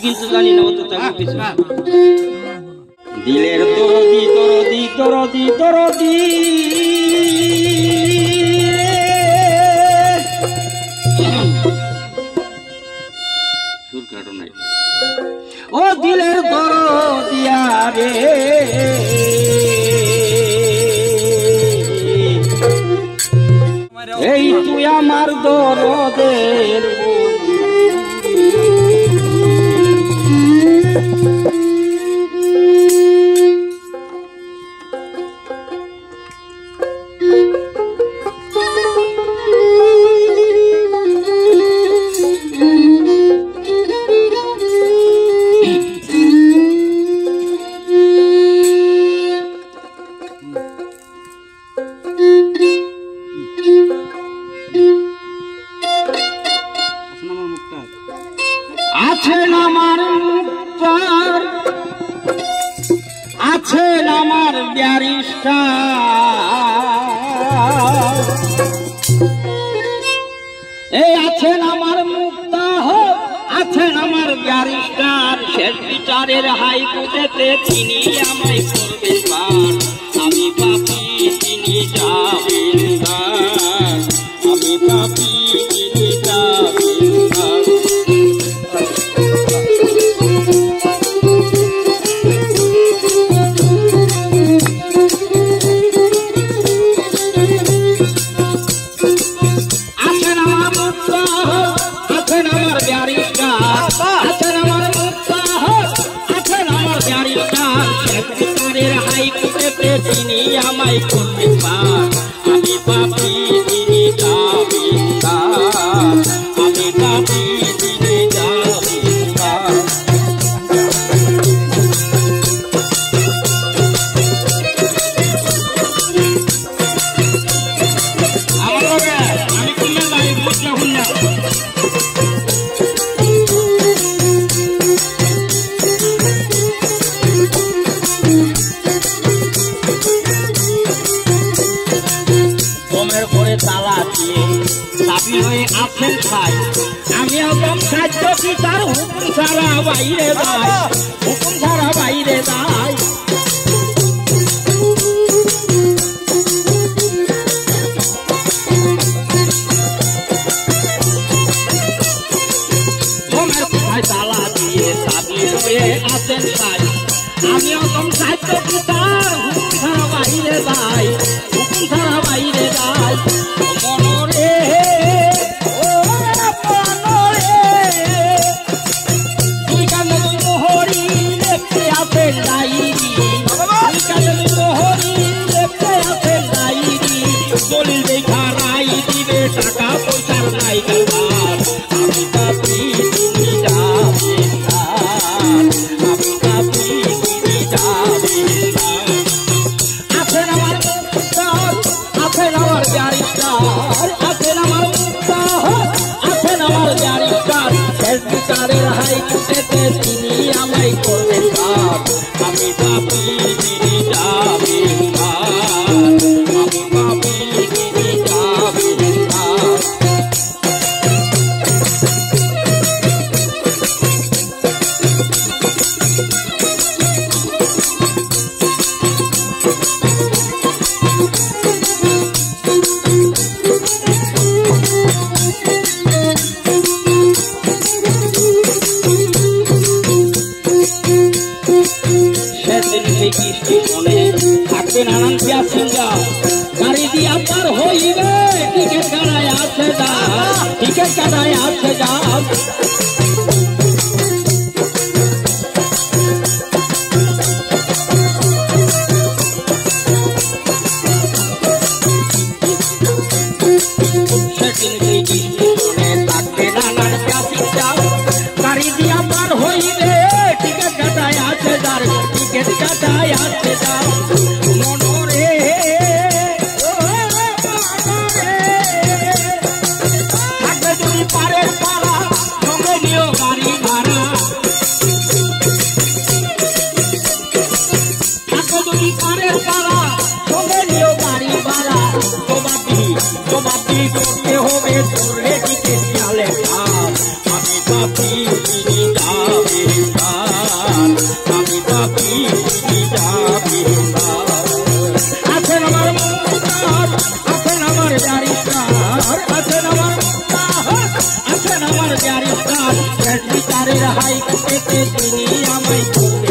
কিন্তু জানি না, ও তো তেমন কিছু। দিলের দরদি দরদি দরদি দরদি সুর কাটো নাই। ও দিলের দরদিয়া রে, এই তুই আমার দরদের আছেন আমার মুক্তার, আছেন আমার ব্যারিস্টার, এই আছেন আমার মুক্তার, আছেন আমার ব্যারিস্টার, শেষ বিচারের হাইকোর্টেতে তিনি আমায় করবেন পার। আমি পাপী তিনি জামিনদার, আমি পাপী তিনি জামিনদার। তিনি আমায় করতে পার, আমি পাপী তিনি জামিনদার, আমি পাপী তিনি জামিনদার। আমি কুমিল্লা বাড়ি বুঝলাম না। তালা দিয়ে চাবি হয়ে আছেন খাই, আমি একদম সাহায্য কি তার হুকুম ছাড়া বাইরে যাই, হুকুম ছাড়া বাইরে যাই। ঘুমের কোথায় তালা দিয়ে চাবি হয়ে আছেন খাই, আমি একদম সাহায্য কি তার হুকুম ছাড়া বাইরে যাই, হুকুম ছাড়া বাইরে যাই। মনরে ও মনরে তুই কানে মোহরি দেখতে আছেন ডাইরি, তুই কানে মোহরি দেখতে আছেন ডাইরি, দলিল দেখা রাই দিবে টাকা পয়সার নাই কারবার। আমি পাপী তুমি জামিনদার, আমি পাপী তুমি জামিনদার। আছেন আমার মুক্তার, আছেন আমার ব্যারিস্টার, আছেন আমার মুক্তার, আছেন আমার ব্যারিস্টার, শেষ বিচারের হাইকোর্টেতে তিনি আমায় করবেন পার। আমি পাপী তিনি জামিনদার, আমি পাপী তিনি জামিনদার। থাকবে নানান প্যাসেঞ্জা, গাড়ি দিয়া পার হইবে, টিকিট কাটায় আছে যা, টিকিট কাটায় আছে যা। থাকবে নানান প্যাসেঞ্জা, গাড়ি দিয়া পার হইবে, টিকিট কাটায় আছে যার, টিকিট কাটায় আছে যা। মনরে থাকবে যদি পারের পাড়া, সঙ্গে নিও গাড়ি ভাড়া, থাকবে যদি পারের পাড়া, সঙ্গে নিও গাড়ি ভাড়া। জবাবদি করতে হবে, ধরে দিতে চালে আমি পাপী তিনি জামিনদার। তিনি আমায়